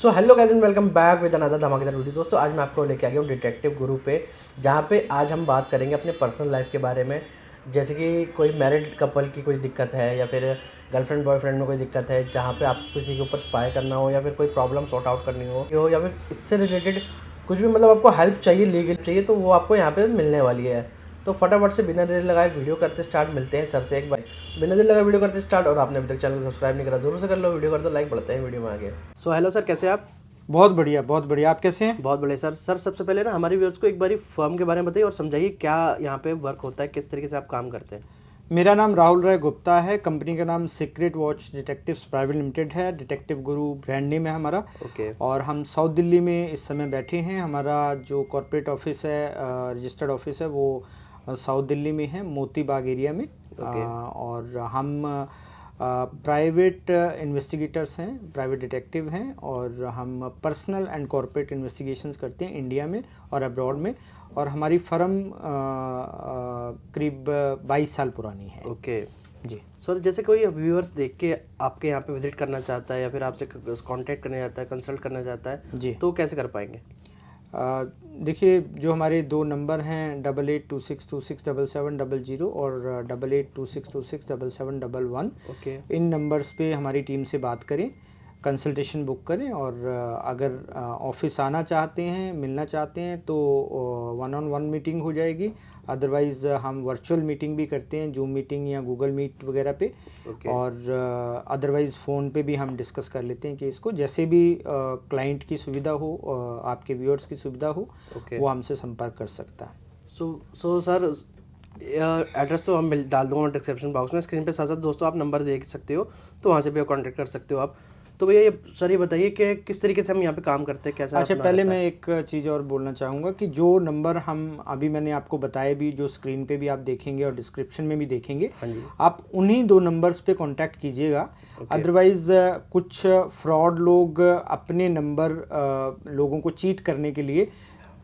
So hello guys and welcome back with another धमाकेदार video. दोस्तों आज मैं आपको लेके आ गया हूँ डिटेक्टिव गुरु पे, जहाँ पे आज हम बात करेंगे अपने पर्सनल लाइफ के बारे में। जैसे कि कोई मैरिड कपल की कोई दिक्कत है या फिर गर्लफ्रेंड बॉयफ्रेंड में कोई दिक्कत है, जहाँ पे आपको किसी के ऊपर स्पाई करना हो या फिर कोई प्रॉब्लम सॉर्ट आउट करनी हो या फिर इससे रिलेटेड कुछ भी, मतलब आपको हेल्प चाहिए, लीगल चाहिए, तो वो आपको यहाँ पे मिलने वाली है। तो फटाफट से बिना देर लगाए वीडियो करते स्टार्ट। मिलते हैं सर से एक बार। बिना देर लगाए वीडियो करते स्टार्ट। और आपने अभी तक चैनल को सब्सक्राइब नहीं करा, जरूर से कर लो, वीडियो कर दो लाइक, बढ़ते हैं वीडियो में आगे। सो हेलो सर, कैसे आप? बहुत बढ़िया बहुत बढ़िया। आप कैसे हैं? बहुत बढ़िया सर। सर सबसे पहले ना हमारे व्यूअर्स को एक बारी फर्म के बारे में बताइए और समझाइए क्या यहाँ पे वर्क होता है, किस तरीके से आप काम करते हैं। मेरा नाम राहुल राय गुप्ता है। कंपनी का नाम secret watch detectives private limited है। डिटेक्टिव गुरु ब्रांड नेम है हमारा। ओके। और हम साउथ दिल्ली में इस समय बैठे हैं। हमारा जो कॉर्पोरेट ऑफिस है, रजिस्टर्ड ऑफिस है, वो साउथ दिल्ली में है, मोती बाग एरिया में। और हम प्राइवेट इन्वेस्टिगेटर्स हैं, प्राइवेट डिटेक्टिव हैं, और हम पर्सनल एंड कॉर्पोरेट इन्वेस्टिगेशंस करते हैं इंडिया में और अब्रॉड में। और हमारी फर्म करीब 22 साल पुरानी है। ओके जी सर, जैसे कोई व्यूअर्स देख के आपके यहाँ पे विजिट करना चाहता है या फिर आपसे कांटेक्ट करना चाहता है, कंसल्ट करना चाहता है, जी, तो कैसे कर पाएंगे? देखिए, जो हमारे दो नंबर हैं 8826267700 और 8826267711, ओके। इन नंबर्स पे हमारी टीम से बात करें, कंसल्टेशन बुक करें। और अगर ऑफिस आना चाहते हैं, मिलना चाहते हैं, तो 1-on-1 मीटिंग हो जाएगी। अदरवाइज़ हम वर्चुअल मीटिंग भी करते हैं, जूम मीटिंग या गूगल मीट वगैरह पे। और अदरवाइज़ फ़ोन पे भी हम डिस्कस कर लेते हैं कि इसको जैसे भी क्लाइंट की सुविधा हो, आपके व्यूअर्स की सुविधा हो, वो हमसे संपर्क कर सकता है। सो सर, एड्रेस तो हम डाल दूँगा डिस्क्रिप्शन बॉक्स में, स्क्रीन पे साथ साथ दोस्तों आप नंबर देख सकते हो, तो वहाँ से भी कांटेक्ट कर सकते हो आप। तो भैया ये सर, ये बताइए कि किस तरीके से हम यहाँ पे काम करते हैं, कैसा अच्छा, अपना पहले रहता मैं है? एक चीज़ और बोलना चाहूँगा कि जो नंबर हम अभी मैंने आपको बताए भी, जो स्क्रीन पे भी आप देखेंगे और डिस्क्रिप्शन में भी देखेंगे, हाँ जी। आप उन्हीं दो नंबर्स पे कांटेक्ट कीजिएगा। अदरवाइज़ कुछ फ्रॉड लोग अपने नंबर लोगों को चीट करने के लिए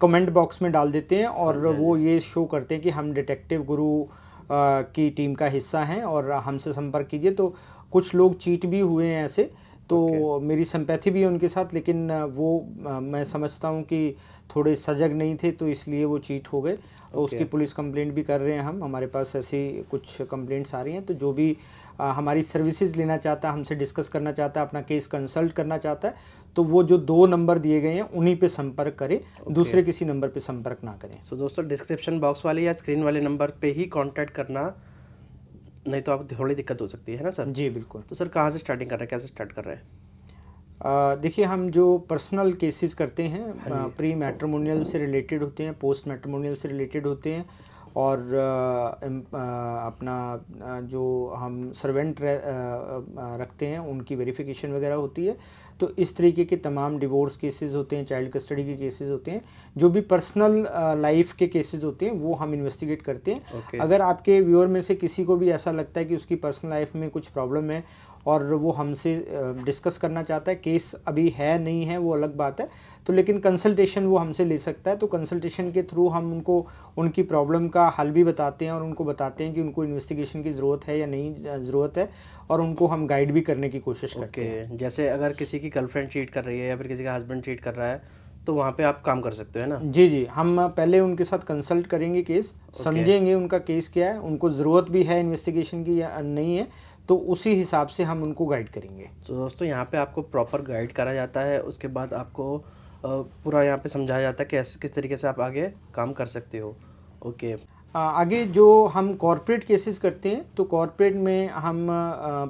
कमेंट बॉक्स में डाल देते हैं और वो ये शो करते हैं कि हम डिटेक्टिव गुरु की टीम का हिस्सा हैं और हमसे संपर्क कीजिए। तो कुछ लोग चीट भी हुए हैं ऐसे, तो मेरी सिंपैथी भी है उनके साथ, लेकिन वो मैं समझता हूँ कि थोड़े सजग नहीं थे, तो इसलिए वो चीट हो गए। उसकी पुलिस कंप्लेंट भी कर रहे हैं हम, हमारे पास ऐसी कुछ कंप्लेंट्स आ रही हैं। तो जो भी हमारी सर्विसेज लेना चाहता है, हमसे डिस्कस करना चाहता है, अपना केस कंसल्ट करना चाहता है, तो वो जो दो नंबर दिए गए हैं उन्हीं पे संपर्क करें, दूसरे किसी नंबर पे संपर्क ना करें। सो दोस्तों, डिस्क्रिप्शन बॉक्स वाले या स्क्रीन वाले नंबर पे ही कांटेक्ट करना, नहीं तो आपको थोड़ी दिक्कत हो सकती है ना सर? जी बिल्कुल। तो सर कहाँ से स्टार्टिंग कर रहे हैं, कैसे स्टार्ट कर रहे हैं? देखिए, हम जो पर्सनल केसेस करते हैं, प्री मैट्रिमोनियल से रिलेटेड होते हैं, पोस्ट मैट्रिमोनियल से रिलेटेड होते हैं, और अपना जो हम सर्वेंट रखते हैं उनकी वेरिफिकेशन वगैरह होती है। तो इस तरीके के तमाम डिवोर्स केसेस होते हैं, चाइल्ड कस्टडी के केसेस होते हैं, जो भी पर्सनल लाइफ के केसेस होते हैं वो हम इन्वेस्टिगेट करते हैं। अगर आपके व्यूअर में से किसी को भी ऐसा लगता है कि उसकी पर्सनल लाइफ में कुछ प्रॉब्लम है और वो हमसे डिस्कस करना चाहता है, केस अभी है नहीं है वो अलग बात है, तो लेकिन कंसल्टेशन वो हमसे ले सकता है। तो कंसल्टेशन के थ्रू हम उनको उनकी प्रॉब्लम का हल भी बताते हैं और उनको बताते हैं कि उनको इन्वेस्टिगेशन की ज़रूरत है या नहीं ज़रूरत है, और उनको हम गाइड भी करने की कोशिश करते हैं। जैसे अगर किसी की गर्लफ्रेंड चीट कर रही है या फिर किसी का हस्बैंड चीट कर रहा है, तो वहाँ पे आप काम कर सकते हो, है ना? जी जी, हम पहले उनके साथ कंसल्ट करेंगे, केस समझेंगे उनका केस क्या है, उनको ज़रूरत भी है इन्वेस्टिगेशन की या नहीं है, तो उसी हिसाब से हम उनको गाइड करेंगे। तो दोस्तों, यहाँ पे आपको प्रॉपर गाइड करा जाता है, उसके बाद आपको पूरा यहाँ पे समझाया जाता है कि किस तरीके से आप आगे काम कर सकते हो। ओके। आगे जो हम कॉर्पोरेट केसेस करते हैं, तो कॉर्पोरेट में हम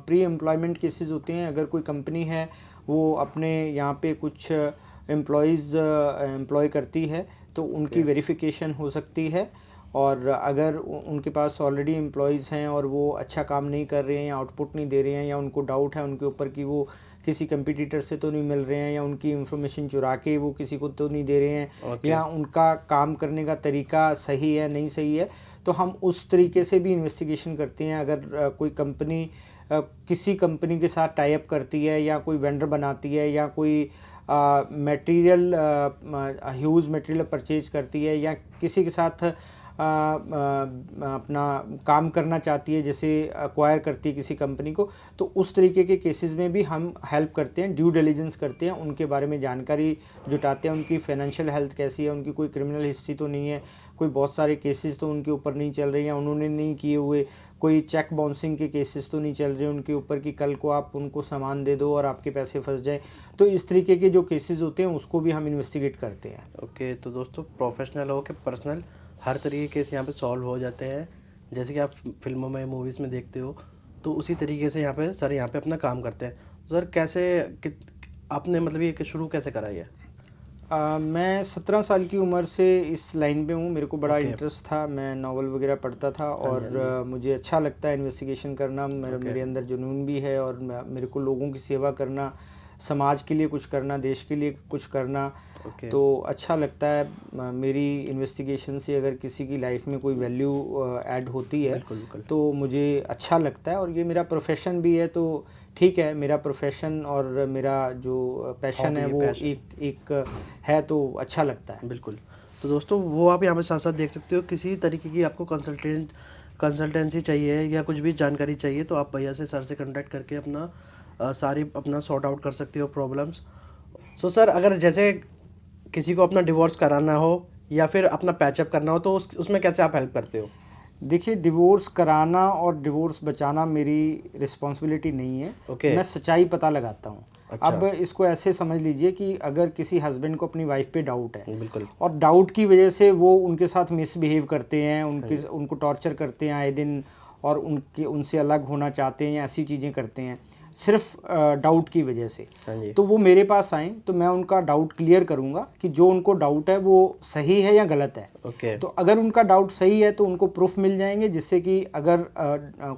प्री एम्प्लॉयमेंट केसेस होते हैं। अगर कोई कंपनी है वो अपने यहाँ पे कुछ एम्प्लॉयज़ एम्प्लॉय करती है, तो उनकी वेरिफिकेशन हो सकती है। और अगर उनके पास ऑलरेडी एम्प्लॉयज़ हैं और वो अच्छा काम नहीं कर रहे हैं या आउटपुट नहीं दे रहे हैं, या उनको डाउट है उनके ऊपर कि वो किसी कंपटीटर से तो नहीं मिल रहे हैं, या उनकी इंफॉर्मेशन चुरा के वो किसी को तो नहीं दे रहे हैं, या उनका काम करने का तरीका सही है नहीं सही है, तो हम उस तरीके से भी इन्वेस्टिगेशन करते हैं। अगर कोई कंपनी किसी कंपनी के साथ टाई अप करती है, या कोई वेंडर बनाती है, या कोई मटेरियल ह्यूज मटेरियल परचेज करती है, या किसी के साथ अपना काम करना चाहती है, जैसे एक्वायर करती है किसी कंपनी को, तो उस तरीके के केसेस में भी हम हेल्प करते हैं, ड्यू डिलिजेंस करते हैं, उनके बारे में जानकारी जुटाते हैं, उनकी फाइनेंशियल हेल्थ कैसी है, उनकी कोई क्रिमिनल हिस्ट्री तो नहीं है, कोई बहुत सारे केसेस तो उनके ऊपर नहीं चल रहे हैं, उन्होंने नहीं किए हुए, कोई चेक बाउंसिंग के केसेस तो नहीं चल रहे उनके ऊपर कि कल को आप उनको सामान दे दो और आपके पैसे फंस जाए। तो इस तरीके के जो केसेस होते हैं उसको भी हम इन्वेस्टिगेट करते हैं। ओके, तो दोस्तों प्रोफेशनल हो के पर्सनल हर तरीके के केस यहाँ पे सॉल्व हो जाते हैं, जैसे कि आप फिल्मों में मूवीज़ में देखते हो, तो उसी तरीके से यहाँ पे सर यहाँ पे अपना काम करते हैं। सर कैसे आपने मतलब ये शुरू कैसे करा ये? मैं 17 साल की उम्र से इस लाइन पे हूँ, मेरे को बड़ा ओके। इंटरेस्ट था, मैं नावल वगैरह पढ़ता था और मुझे अच्छा लगता है इन्वेस्टिगेशन करना, मेरे अंदर जुनून भी है और मेरे को लोगों की सेवा करना, समाज के लिए कुछ करना, देश के लिए कुछ करना ओके। तो अच्छा लगता है। मेरी इन्वेस्टिगेशन से अगर किसी की लाइफ में कोई वैल्यू ऐड होती है बिल्कुल बिल्कुल। तो मुझे अच्छा लगता है और ये मेरा प्रोफेशन भी है, तो ठीक है, मेरा प्रोफेशन और मेरा जो पैशन है वो एक है, तो अच्छा लगता है। बिल्कुल। तो दोस्तों वो आप यहाँ पे साथ साथ देख सकते हो, किसी तरीके की आपको कंसल्टेंसी चाहिए या कुछ भी जानकारी चाहिए तो आप भैया से, सर से कांटेक्ट करके अपना सारी अपना सॉर्ट आउट कर सकते हो प्रॉब्लम्स। सो सर अगर जैसे किसी को अपना डिवोर्स कराना हो या फिर अपना पैचअप करना हो तो उसमें कैसे आप हेल्प करते हो? देखिए, डिवोर्स कराना और डिवोर्स बचाना मेरी रिस्पॉन्सिबिलिटी नहीं है। ओके। मैं सच्चाई पता लगाता हूँ। अच्छा। अब इसको ऐसे समझ लीजिए कि अगर किसी हस्बैंड को अपनी वाइफ पे डाउट है बिल्कुल। और डाउट की वजह से वो उनके साथ मिसबिहेव करते हैं, उनको टॉर्चर करते हैं आए दिन और उनसे अलग होना चाहते हैं या ऐसी चीज़ें करते हैं सिर्फ डाउट की वजह से, हाँ जी। तो वो मेरे पास आएँ तो मैं उनका डाउट क्लियर करूँगा कि जो उनको डाउट है वो सही है या गलत है। ओके। तो अगर उनका डाउट सही है तो उनको प्रूफ मिल जाएंगे, जिससे कि अगर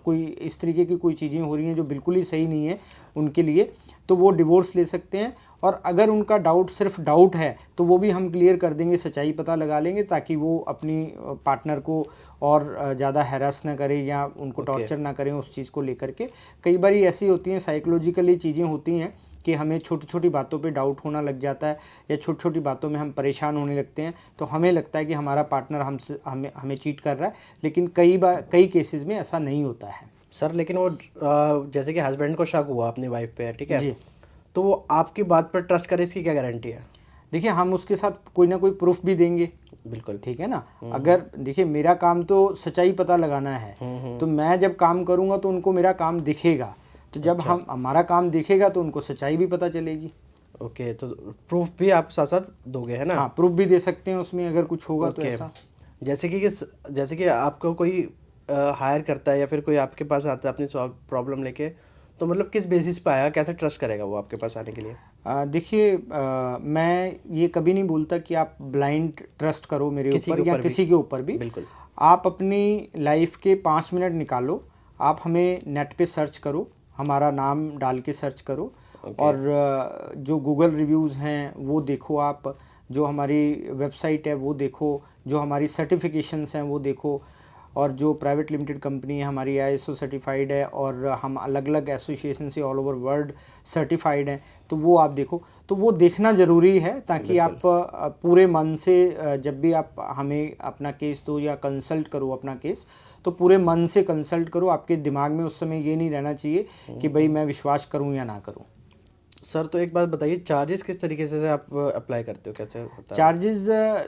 कोई इस तरीके की कोई चीज़ें हो रही हैं जो बिल्कुल ही सही नहीं है उनके लिए, तो वो डिवोर्स ले सकते हैं। और अगर उनका डाउट सिर्फ डाउट है तो वो भी हम क्लियर कर देंगे, सच्चाई पता लगा लेंगे, ताकि वो अपनी पार्टनर को और ज़्यादा हैरास ना करें या उनको टॉर्चर ना करें उस चीज़ को लेकर के। कई बार ऐसी होती हैं, साइकोलॉजिकली चीज़ें होती हैं कि हमें छोटी छोटी बातों पे डाउट होना लग जाता है या छोटी छोटी बातों में हम परेशान होने लगते हैं, तो हमें लगता है कि हमारा पार्टनर हमें चीट कर रहा है, लेकिन कई केसेस में ऐसा नहीं होता है। सर लेकिन वो जैसे कि हस्बैंड को शक हुआ अपनी वाइफ पे, ठीक है जी। तो वो आपकी बात पर ट्रस्ट करे, इसकी क्या गारंटी है? देखिए, हम उसके साथ कोई ना कोई प्रूफ भी देंगे। बिल्कुल। ठीक है ना। अगर देखिए, मेरा काम तो सच्चाई पता लगाना है, तो मैं जब काम करूँगा तो उनको मेरा काम दिखेगा, तो जब हम हमारा काम दिखेगा तो उनको सच्चाई भी पता चलेगी। ओके, तो प्रूफ भी आप साथ साथ दोगे, है ना? हाँ, प्रूफ भी दे सकते हैं उसमें अगर कुछ होगा तो ऐसा। जैसे कि आपको कोई हायर करता है या फिर कोई आपके पास आता है अपनी प्रॉब्लम लेके, तो मतलब किस बेसिस पे आया, कैसे ट्रस्ट करेगा वो आपके पास आने के लिए? देखिए, मैं ये कभी नहीं बोलता कि आप ब्लाइंड ट्रस्ट करो मेरे ऊपर या किसी के ऊपर भी। बिल्कुल। आप अपनी लाइफ के 5 मिनट निकालो, आप हमें नेट पे सर्च करो, हमारा नाम डाल के सर्च करो और जो गूगल रिव्यूज़ हैं वो देखो, आप जो हमारी वेबसाइट है वो देखो, जो हमारी सर्टिफिकेशंस हैं वो देखो, और जो प्राइवेट लिमिटेड कंपनी है हमारी ISO सर्टिफाइड है और हम अलग अलग एसोसिएशन से ऑल ओवर वर्ल्ड सर्टिफाइड हैं, तो वो आप देखो। तो वो देखना ज़रूरी है ताकि आप पूरे मन से जब भी आप हमें अपना केस दो या कंसल्ट करो अपना केस, तो पूरे मन से कंसल्ट करो। आपके दिमाग में उस समय ये नहीं रहना चाहिए कि भाई मैं विश्वास करूं या ना करूं। सर तो एक बात बताइए, चार्जेस किस तरीके से आप अप्लाई करते हो, कैसे होता है? चार्जेस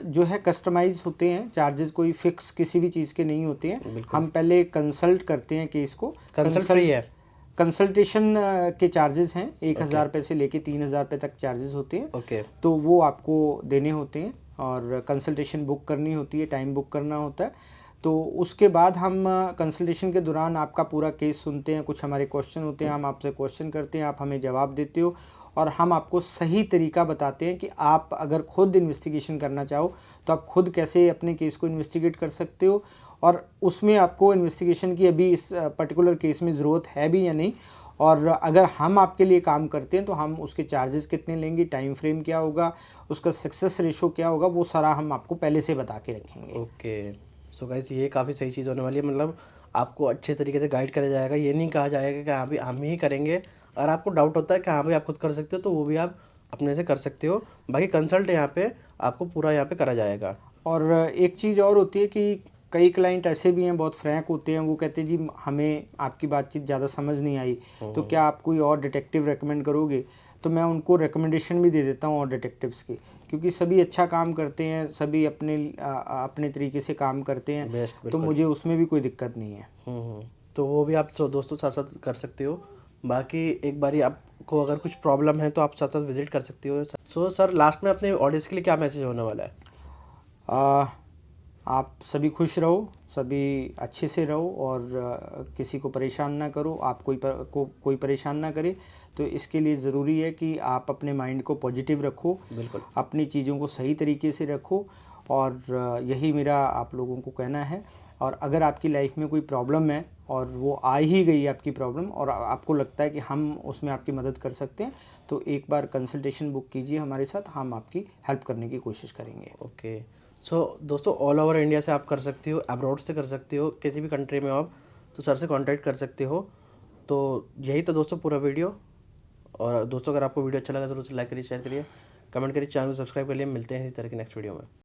जो है कस्टमाइज होते हैं, चार्जेस कोई फिक्स किसी भी चीज़ के नहीं होते हैं। हम पहले कंसल्ट करते हैं केस को। फ्री है? कंसल्टेशन के चार्जेस हैं 1000 रुपये से लेके 3000 रुपये तक चार्जेस होते हैं। ओके। तो वो आपको देने होते हैं और कंसल्टेशन बुक करनी होती है, टाइम बुक करना होता है। तो उसके बाद हम कंसल्टेशन के दौरान आपका पूरा केस सुनते हैं, कुछ हमारे क्वेश्चन होते हैं, हम आपसे क्वेश्चन करते हैं, आप हमें जवाब देते हो और हम आपको सही तरीका बताते हैं कि आप अगर खुद इन्वेस्टिगेशन करना चाहो तो आप खुद कैसे अपने केस को इन्वेस्टिगेट कर सकते हो और उसमें आपको इन्वेस्टिगेशन की अभी इस पर्टिकुलर केस में ज़रूरत है भी या नहीं, और अगर हम आपके लिए काम करते हैं तो हम उसके चार्जेस कितने लेंगे, टाइम फ्रेम क्या होगा, उसका सक्सेस रेशो क्या होगा, वो सारा हम आपको पहले से बता के रखेंगे। ओके। सो गाइस ये काफ़ी सही चीज़ होने वाली है, मतलब आपको अच्छे तरीके से गाइड करा जाएगा। ये नहीं कहा जाएगा कि हाँ भी हम ही करेंगे, और आपको डाउट होता है कि हाँ भाई आप खुद कर सकते हो तो वो भी आप अपने से कर सकते हो। बाकी कंसल्ट यहाँ पे आपको पूरा यहाँ पे करा जाएगा। और एक चीज़ और होती है कि कई क्लाइंट ऐसे भी हैं बहुत फ्रैंक होते हैं, वो कहते हैं जी हमें आपकी बातचीत ज़्यादा समझ नहीं आई, तो क्या आप कोई और डिटेक्टिव रेकमेंड करोगे? तो मैं उनको रिकमेंडेशन भी दे देता हूँ और डिटेक्टिव्स की, क्योंकि सभी अच्छा काम करते हैं, सभी अपने तरीके से काम करते हैं, बेस्ट, तो मुझे उसमें भी कोई दिक्कत नहीं है। तो वो भी आप दोस्तों साथ साथ कर सकते हो। बाकी एक बारी आपको अगर कुछ प्रॉब्लम है तो आप साथ साथ विजिट कर सकते हो। सो सर, लास्ट में अपने ऑडियंस के लिए क्या मैसेज होने वाला है? आ, आप सभी खुश रहो, सभी अच्छे से रहो, और किसी को परेशान ना करो, आप कोई परेशान ना करे। तो इसके लिए ज़रूरी है कि आप अपने माइंड को पॉजिटिव रखो, बिल्कुल। अपनी चीज़ों को सही तरीके से रखो, और यही मेरा आप लोगों को कहना है। और अगर आपकी लाइफ में कोई प्रॉब्लम है और वो आ ही गई आपकी प्रॉब्लम, और आपको लगता है कि हम उसमें आपकी मदद कर सकते हैं, तो एक बार कंसल्टेशन बुक कीजिए हमारे साथ, हम आपकी हेल्प करने की कोशिश करेंगे। ओके। सो दोस्तों, ऑल ओवर इंडिया से आप कर सकते हो, अब्रॉड से कर सकते हो, किसी भी कंट्री में हो आप तो सर से कांटेक्ट कर सकते हो। तो यही तो दोस्तों पूरा वीडियो। और दोस्तों, अगर आपको वीडियो अच्छा लगा ज़रूर से लाइक करिए, शेयर करिए, कमेंट करिए, चैनल को सब्सक्राइब करिए। मिलते हैं इसी तरह के नेक्स्ट वीडियो में।